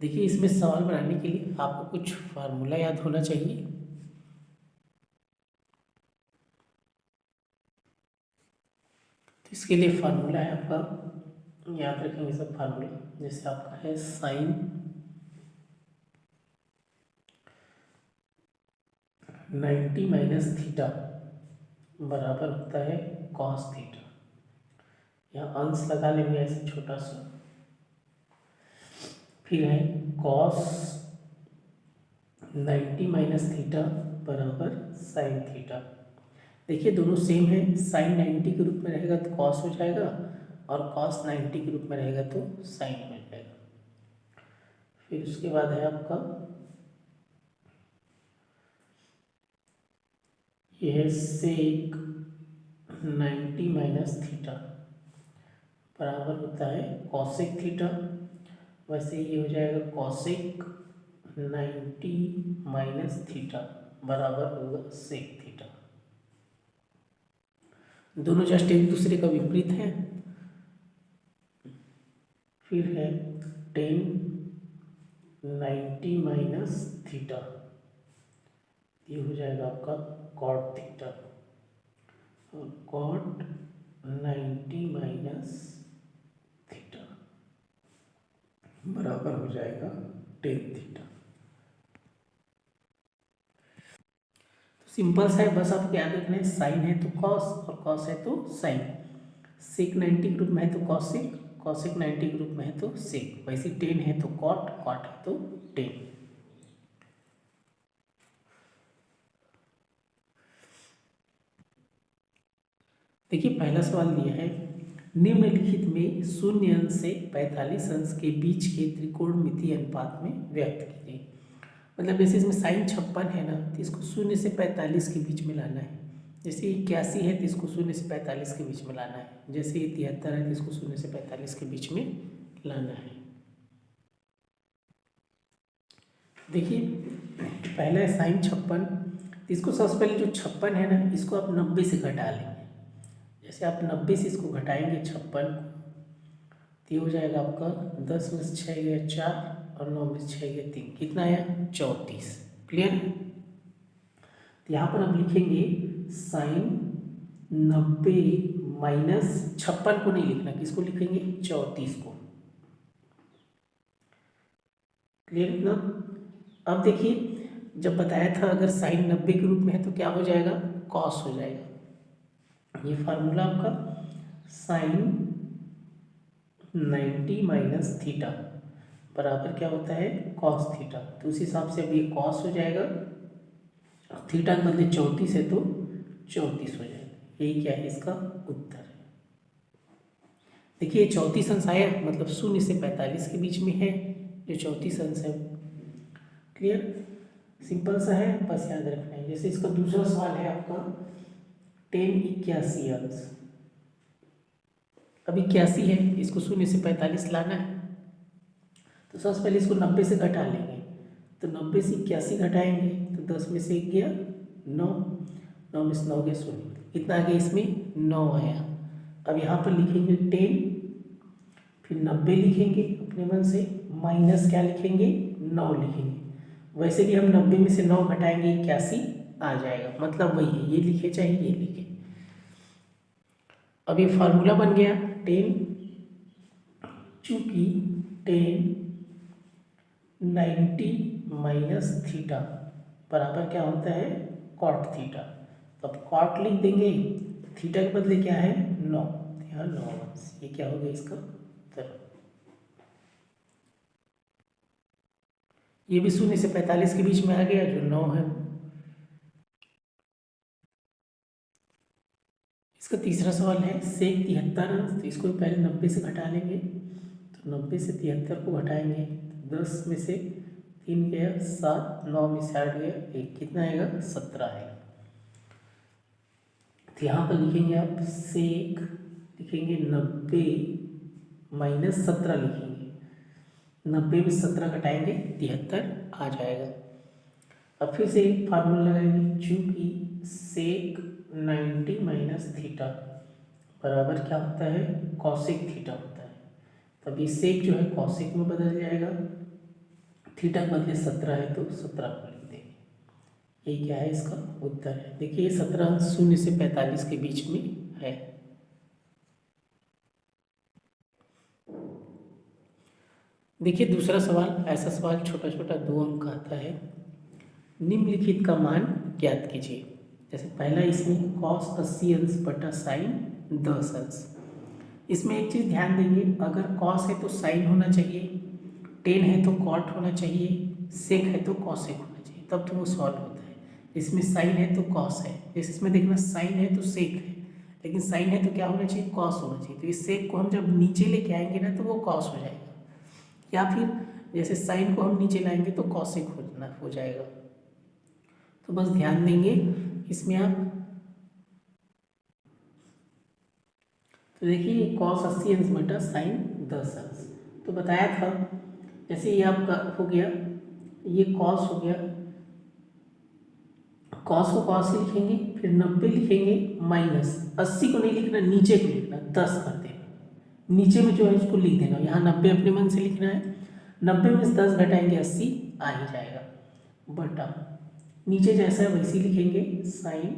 देखिए इसमें सवाल बनाने के लिए आपको कुछ फार्मूला याद होना चाहिए। तो इसके लिए फार्मूला है आपका, याद रखेंगे सब फार्मूला। जैसे आपका है साइन 90 माइनस थीटा बराबर होता है कॉस थीटा। यहाँ अंश लगा लेंगे ऐसे छोटा सा। फिर है कॉस 90 माइनस थीटा बराबर साइन थीटा। देखिए दोनों सेम है, साइन 90 के रूप में रहेगा तो कॉस हो जाएगा, और कॉस 90 के रूप में रहेगा तो साइन हो जाएगा। फिर उसके बाद है आपका ये है सेक 90 माइनस थीटा बराबर होता है कॉसेक थीटा। वैसे ये हो जाएगा कॉसेक 90 माइनस थीटा बराबर होगा सेक थीटा। दोनों जस्ट एक दूसरे का विपरीत है। फिर है टेन 90 माइनस थीटा, ये हो जाएगा आपका कॉट थीटा, और कॉट 90 माइनस थीटा बराबर हो जाएगा टेन थीटा। तो सिंपल सा है, बस आपको याद रखना है साइन है तो कॉस और कॉस है तो साइन। सेक 90 ग्रुप में है तो कॉसिक, कॉसिक 90 ग्रुप में है तो सेक। वैसे टेन है तो कॉट, कॉट है तो टेन। देखिए पहला सवाल दिया है निम्नलिखित में 0 अंश से 45 अंश के बीच के त्रिकोणमितीय अनुपात में व्यक्त कीजिए। मतलब जैसे इसमें साइन 56 है ना, तो इसको 0 से 45 के बीच में लाना है। जैसे 81 है तो इसको 0 से 45 के बीच में लाना है। जैसे ये 73 है तो इसको 0 से 45 के बीच में लाना है। देखिए पहला है साइन 56, तो इसको सबसे पहले जो 56 है ना, इसको आप 90 से घटा लेंगे। जैसे आप 90 से इसको घटाएंगे 56, तो ये हो जाएगा आपका 10 में से 6 गया 4 और 9 में से 6 गया 3, कितना आया 34। क्लियर है। तो यहाँ पर हम लिखेंगे साइन 90 माइनस 56 को नहीं लिखना, किसको लिखेंगे 34 को। क्लियर ना। अब देखिए जब बताया था अगर साइन 90 के रूप में है तो क्या हो जाएगा कॉस हो जाएगा। ये फार्मूला आपका साइन 90 माइनस थीटा बराबर क्या होता है कॉस थीटा। तो उस हिसाब से अब ये कॉस हो जाएगा, थीटा के बदले 34 है तो 34 हो जाएगा। यही क्या है इसका उत्तर है। देखिए 34 अंश आया, मतलब 0 से 45 के बीच में है जो 34 अंश है। क्लियर, सिंपल सा है, बस याद रखना है। जैसे इसका दूसरा सवाल है आपका 10 81 अंश। अब 81 है, इसको 0 से 45 लाना है, तो सबसे पहले इसको 90 से घटा लेंगे। तो 90 से 81 घटाएंगे तो 10 में से 1 गया 9, 9 में से 9 गया 0, कितना आ गया इसमें 9 आया। अब यहाँ पर लिखेंगे 10, फिर 90 लिखेंगे अपने मन से, माइनस क्या लिखेंगे 9 लिखेंगे। वैसे भी हम 90 में से 9 घटाएंगे 81 आ जाएगा, मतलब वही है, ये लिखे चाहे ये लिखे। अब ये फार्मूला बन गया 10, चूंकि 10 90 माइनस थीटा बराबर क्या होता है कॉट थीटा। तो अब कॉट लिख देंगे, थीटा के बदले क्या है 9, यहाँ 9 अंश। ये क्या हो गया इसका उत्तर। ये भी 0 से 45 के बीच में आ गया जो 9 है। इसका तीसरा सवाल है सेक 73 अंश। तो इसको पहले 90 से घटा लेंगे, तो 90 से 73 को घटाएंगे तो 10 में से 3 गया 7, 9 में से 8 गया 1, कितना आएगा 17 आएगा। तो यहाँ पर लिखेंगे आप सेक, लिखेंगे 90 माइनस 17 लिखेंगे, 90 में 17 घटाएंगे 73 आ जाएगा। अब फिर से फार्मूला लगाएंगे, चूंकि सेक 90 माइनस थीटा बराबर क्या होता है कॉसेक थीटा होता है। तब ये सेक जो है कॉसेक में बदल जाएगा, थीटा के बदले 17 है तो 17 को लिख देंगे। ये क्या है, इसका उत्तर है। देखिए 17 0 से 45 के बीच में है। देखिए दूसरा सवाल, ऐसा सवाल छोटा छोटा 2 अंक का आता है। निम्नलिखित का मान ज्ञात कीजिए। जैसे पहला इसमें cos 80 अंश बटा साइन 10 अंश। इसमें एक चीज़ ध्यान देंगे, अगर cos है तो साइन होना चाहिए, टेन है तो कॉट होना चाहिए, सेक है तो कॉसेक होना चाहिए, तब तो वो सॉल्व होता है। इसमें साइन है तो कॉस है, जैसे इसमें देखना साइन है तो सेक है, लेकिन साइन है तो क्या होना चाहिए, कॉस होना चाहिए। तो इस सेक को हम जब नीचे लेके आएंगे ना तो वो कॉस हो जाएगा, या फिर जैसे साइन को हम नीचे लाएंगे तो कॉसेक हो जाएगा। तो बस ध्यान देंगे इसमें आप। तो देखिए cos 80 अंश बटा साइन 10 अंश, तो बताया था जैसे ये आपका हो गया, ये cos हो गया, cos को cos से लिखेंगे, फिर 90 लिखेंगे, माइनस 80 को नहीं लिखना, नीचे को लिखना, 10 कर देना, नीचे में जो है उसको लिख देना। यहाँ 90 अपने मन से लिखना है, 90 में से 10 घटाएंगे 80 आ ही जाएगा, बटा नीचे जैसा है वैसे लिखेंगे साइन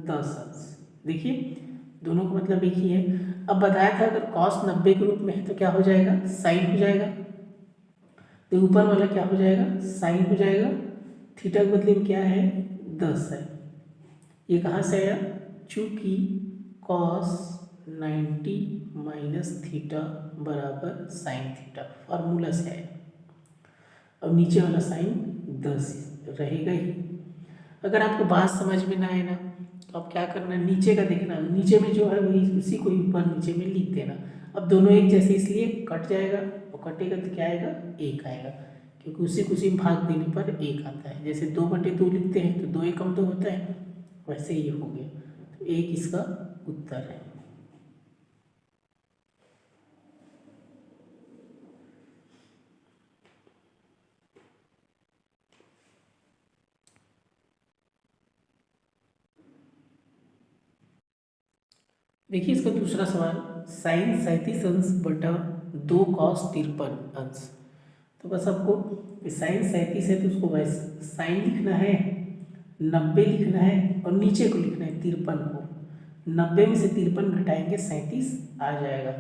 10 अंश। देखिए दोनों का मतलब एक ही है। अब बताया था अगर cos 90 के रूप में है तो क्या हो जाएगा, साइन हो जाएगा, तो ऊपर वाला क्या हो जाएगा, साइन हो जाएगा। थीटा के बदले में क्या है, 10 है। ये कहाँ से आया, चूंकि cos 90 माइनस थीटा बराबर साइन थीटा, फार्मूला से आया। अब नीचे वाला साइन 10 रहेगा ही। अगर आपको बात समझ में ना आए ना तो आप क्या करना, नीचे का देखना, नीचे में जो है वही उसी को ऊपर नीचे में लिख देना। अब दोनों एक जैसे इसलिए कट जाएगा, और कटेगा तो क्या आएगा, 1 आएगा, क्योंकि उसी में भाग देने पर 1 आता है। जैसे 2/2 लिखते हैं तो 2 एकम 2 होता है, वैसे ये हो गया, तो 1 इसका उत्तर है। देखिए इसका दूसरा सवाल, साइन 37 अंश बटा 2 cos 53 अंश। तो बस आपको साइन 37 है तो उसको वैसे साइन लिखना है, 90 लिखना है और नीचे को लिखना है 53 को। 90 में से 53 घटाएंगे 37 आ जाएगा।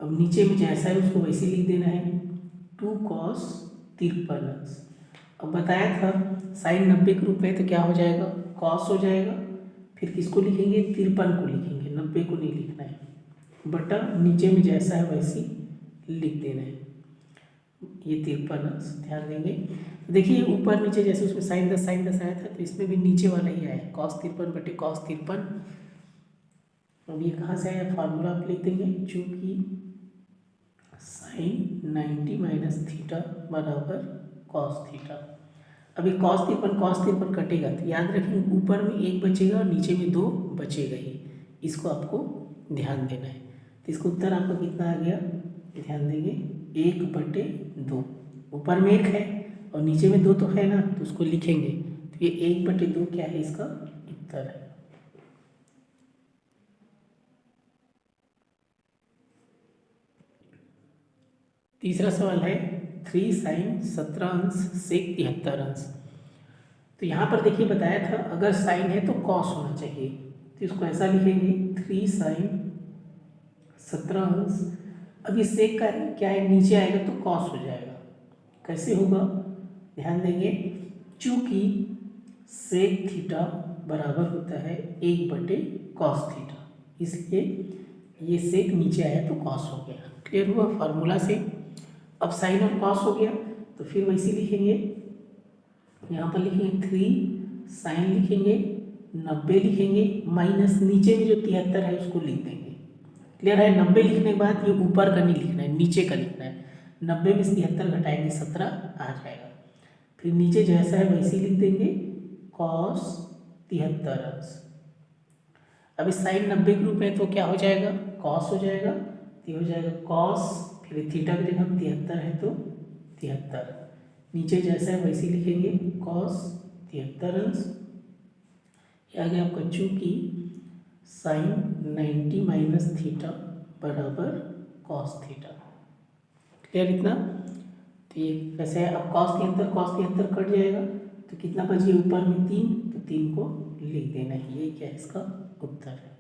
अब नीचे में जैसा है उसको वैसे लिख देना है, 2 cos 53 अंश। अब बताया था साइन 90 के रूप में तो क्या हो जाएगा, कॉस हो जाएगा, फिर किसको लिखेंगे, 53 को लिखेंगे, 90 को नहीं लिखना है, बटा नीचे में जैसा है वैसे लिख देना है। ये 53 ध्यान देंगे। देखिए ऊपर नीचे जैसे उसमें साइन 10 आया था तो इसमें भी नीचे वाला ही आया, cos 53 बटे cos 53। अब ये कहाँ से आया, फार्मूला आप लिख देंगे, चूँकि साइन 90 माइनस थीटा बराबर cos थीटा। अभी cos 53 कटेगा तो याद रखेंगे ऊपर में 1 बचेगा और नीचे में 2 बचेगा ही, इसको आपको ध्यान देना है। तो इसका उत्तर आपका कितना आ गया, ध्यान देंगे 1/2, ऊपर में 1 है और नीचे में 2 तो है ना, तो उसको लिखेंगे, तो ये 1/2 क्या है, इसका उत्तर है। तीसरा सवाल है 3 साइन 17 अंश सेक 73 अंश। तो यहाँ पर देखिए बताया था अगर साइन है तो कॉस होना चाहिए, तो इसको ऐसा लिखेंगे 3 साइन 17 अंश। अब ये सेक का है, क्या है, नीचे आएगा तो कॉस हो जाएगा, कैसे होगा, ध्यान देंगे, चूँकि सेक थीटा बराबर होता है 1/cos थीटा, इसलिए ये सेक नीचे आया तो कॉस हो गया। क्लियर हुआ फार्मूला से। अब साइन और कॉस हो गया तो फिर वैसे लिखेंगे, यहाँ पर लिखेंगे 3 साइन लिखेंगे, 90 लिखेंगे, माइनस नीचे में जो 73 है उसको लिख देंगे। क्लियर है, 90 लिखने के बाद ये ऊपर का नहीं लिखना है, नीचे का लिखना है। 90 में से 73 घटाएंगे 17 आ जाएगा, फिर नीचे जैसा है वैसे ही लिख देंगे cos 73 अंश। अब इस साइन 90 के रूप में तो क्या हो जाएगा, cos हो जाएगा, तो हो जाएगा cos, फिर थीटा की जगह 73 है तो 73, नीचे जैसा है वैसे लिखेंगे cos 73 अंश। ये आ गया आपका चूँकि साइन 90 माइनस थीटा बराबर cos थीटा। क्लियर इतना। तो ये वैसे अब कॉस 73 कट जाएगा तो कितना बच गया ऊपर में 3, तो 3 को लिख देना है। ये क्या है इसका उत्तर है।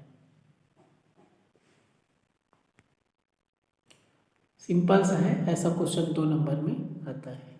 सिंपल सा है, ऐसा क्वेश्चन 2 नंबर में आता है।